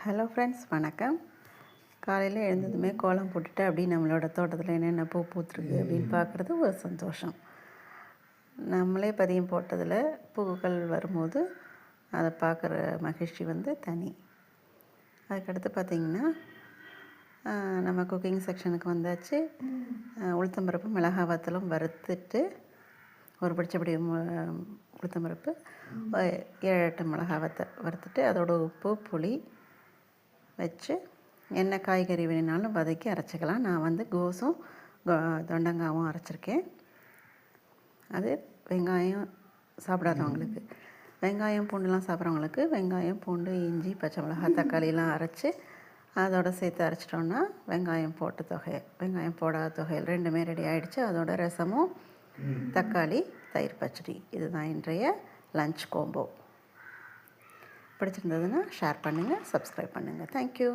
Hello friends, வணக்கம். காலையில் எழுந்ததுமே கோலம் போட்டுட்டு அப்படியே நம்மளோட தோட்டத்தில் என்னென்ன பூ பூத்துருக்கு அப்படின்னு பார்க்குறது ஒரு சந்தோஷம். நம்மளே பதியம் போட்டதில் பூக்கள் வரும்போது அதை பார்க்குற மகிழ்ச்சி தனி. அதுக்கடுத்து பார்த்திங்கன்னா நம்ம குக்கிங் செக்ஷனுக்கு வந்தாச்சு. உளுத்தம்பருப்பு மிளகாய் வத்தலும் வறுத்துட்டு ஒரு பிடிச்சபடி உளுத்தம்பருப்பு 7-8 மிளகாய் வறுத்துட்டு அதோட உப்பு புளி வச்சு என்ன காய்கறி வேணுனாலும் வதக்கி அரைச்சிக்கலாம். நான் கோஸும் தொண்டங்காவும் அரைச்சிருக்கேன். அது வெங்காயம் சாப்பிடாதவங்களுக்கு, வெங்காயம் பூண்டுலாம் சாப்பிட்றவங்களுக்கு வெங்காயம் பூண்டு இஞ்சி பச்சை மிளகாய் தக்காளிலாம் அரைச்சி அதோட சேர்த்து அரைச்சிட்டோன்னா வெங்காயம் போட்ட தொகையல், வெங்காயம் போடாத தொகையல் ரெண்டுமே ரெடி ஆகிடுச்சு. அதோட ரசமும் தக்காளி தயிர் பச்சடி. இதுதான் இன்றைய லஞ்ச் கோம்போ. பிடிச்சிருந்ததுன்னா ஷேர் பண்ணுங்கள், சப்ஸ்கிரைப் பண்ணுங்கள். தேங்க்யூ.